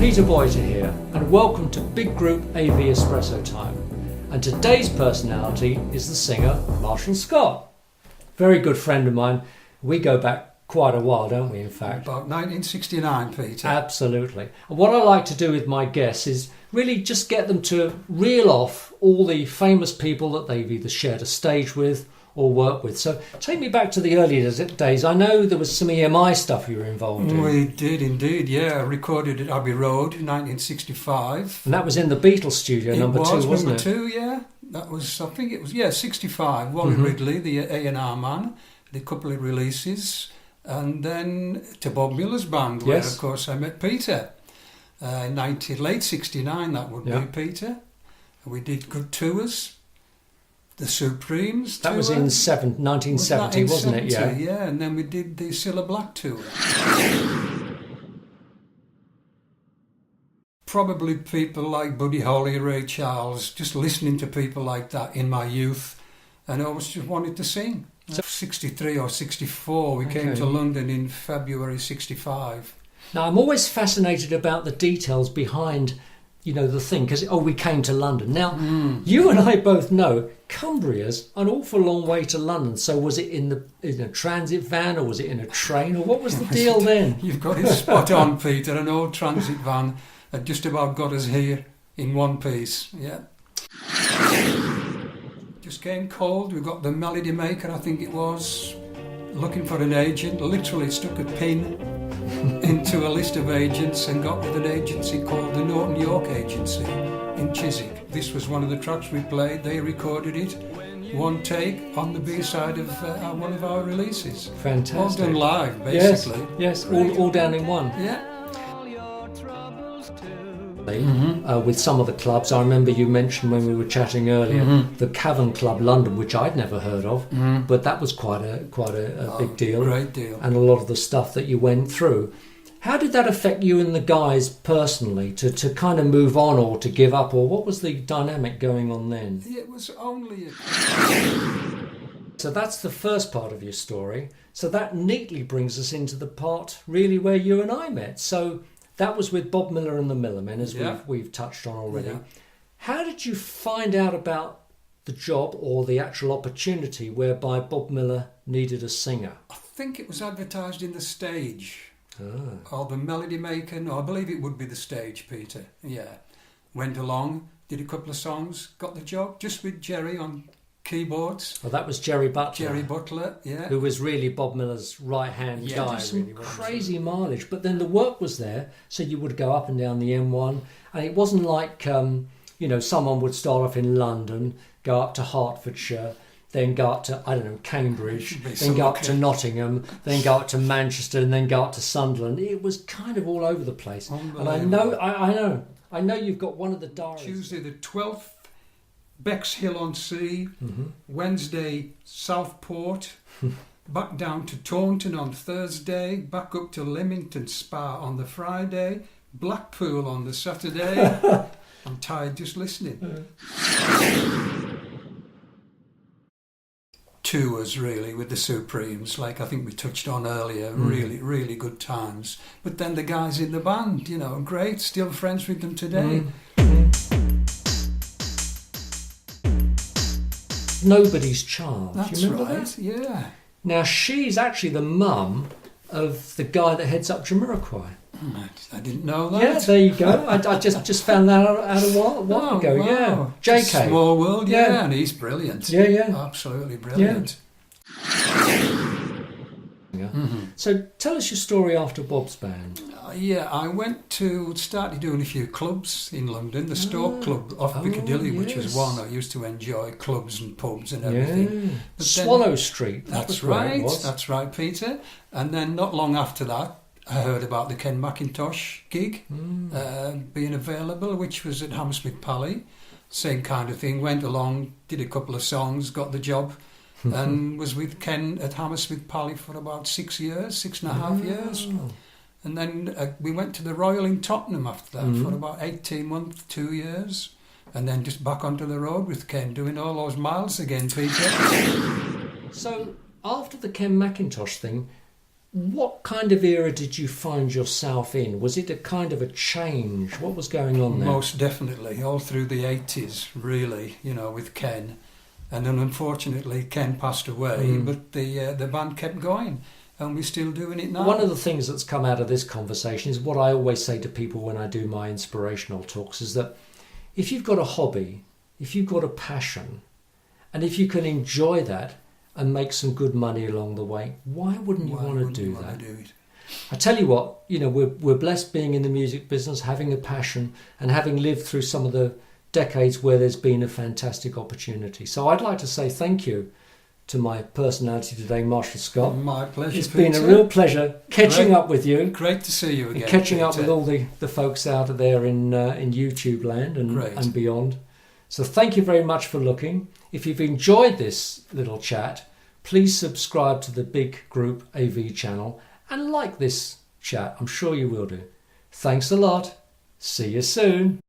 Peter Boita here, and welcome to Big Group AV Espresso Time. And today's personality is the singer Marshall Scott. Very good friend of mine. We go back quite a while, don't we, in fact? About 1969, Peter. Absolutely. And what I like to do with my guests is really just get them to reel off all the famous people that they've either shared a stage with or worked with. So take me back to the early days. I know there was some EMI stuff you were involved in. We did indeed, yeah. Recorded at Abbey Road in 1965. And that was in the Beatles studio, number two, wasn't it? Number two, yeah. That was, I think it was, 65. Wally Ridley, the A&R man, did a couple of releases. And then to Bob Miller's band, where, of course, I met Peter. Late 69, that would be, Peter. We did good tours. The Supremes tour. That was in 1970, wasn't it? Yeah, and then we did the Cilla Black tour. Probably people like Buddy Holly, Ray Charles, just listening to people like that in my youth, and I always just wanted to sing. So 63 or 64, we came to London in February 65. Now, I'm always fascinated about the details behind, the thing, because, we came to London. Now, you and I both know Cumbria's an awful long way to London. So was it in a transit van, or was it in a train, or what was the deal then? You've got it spot on, Peter. An old transit van that just about got us here in one piece, yeah. Just came cold. We got the Melody Maker, I think it was, looking for an agent. Literally stuck a pin into a list of agents and got with an agency called the Norton York Agency in Chiswick. This was one of the tracks we played. They recorded it, one take on the B-side of one of our releases. Fantastic. All done live, basically. Yes, all down in one. Yeah. With some of the clubs, I remember you mentioned when we were chatting earlier, the Cavern Club London, which I'd never heard of, but that was quite a big deal. Great deal. And a lot of the stuff that you went through. How did that affect you and the guys personally, to kind of move on or to give up, or what was the dynamic going on then? It was only So that's the first part of your story. So that neatly brings us into the part really where you and I met. So that was with Bob Miller and the Millermen, as we've touched on already. Yeah. How did you find out about the job or the actual opportunity whereby Bob Miller needed a singer? I think it was advertised in the Stage. Or the Melody Maker. No, I believe it would be the Stage, Peter. Yeah. Went along, did a couple of songs, got the job, just with Jerry on keyboards. Well, that was Jerry Butler. Jerry Butler, yeah. Who was really Bob Miller's right-hand guy. Did some crazy mileage. But then the work was there, so you would go up and down the M1. And it wasn't like, someone would start off in London, go up to Hertfordshire, then go up to, Cambridge, then go up to Nottingham, then go up to Manchester, and then go up to Sunderland. It was kind of all over the place. And I know you've got one of the diaries. Tuesday the 12th, Bexhill-on-Sea, Wednesday, Southport, back down to Taunton on Thursday, back up to Leamington Spa on the Friday, Blackpool on the Saturday. I'm tired just listening. Tours, really, with the Supremes, like I think we touched on earlier, really, really good times. But then the guys in the band, great, still friends with them today. Nobody's Child. That's you remember right, that? Yeah. Now, she's actually the mum of the guy that heads up Jamiroquai. I didn't know that. Yeah, there you go. I just found that out a while ago. Wow. Yeah, JK. Small world, yeah, and he's brilliant. Yeah. Absolutely brilliant. Yeah. So tell us your story after Bob's band. I started doing a few clubs in London. The Stoke Club off Piccadilly, which was one I used to enjoy, clubs and pubs and everything. But Swallow Street. That's right. That's right, Peter. And then not long after that, I heard about the Ken McIntosh gig being available, which was at Hammersmith Pally. Same kind of thing. Went along, did a couple of songs, got the job, and was with Ken at Hammersmith Pally for about 6 years, 6.5 years. And then we went to the Royal in Tottenham after that for about 18 months, 2 years. And then just back onto the road with Ken, doing all those miles again, Peter. So after the Ken McIntosh thing, What kind of era did you find yourself in? Was it a kind of a change? What was going on there? Most definitely, all through the 80s, really, with Ken. And then unfortunately Ken passed away, but the band kept going, and we're still doing it now. One of the things that's come out of this conversation is what I always say to people when I do my inspirational talks, is that if you've got a hobby, if you've got a passion, and if you can enjoy that and make some good money along the way, why wouldn't you want to do that? I tell you what, we're blessed being in the music business, having a passion, and having lived through some of the decades where there's been a fantastic opportunity. So I'd like to say thank you to my personality today, Marshall Scott. My pleasure, It's Peter. been a real pleasure catching up with you. Great to see you again, and catching up Peter. with all the folks out there in YouTube land and beyond. So thank you very much for looking. If you've enjoyed this little chat, please subscribe to the Big Group AV channel and like this chat. I'm sure you will do. Thanks a lot. See you soon.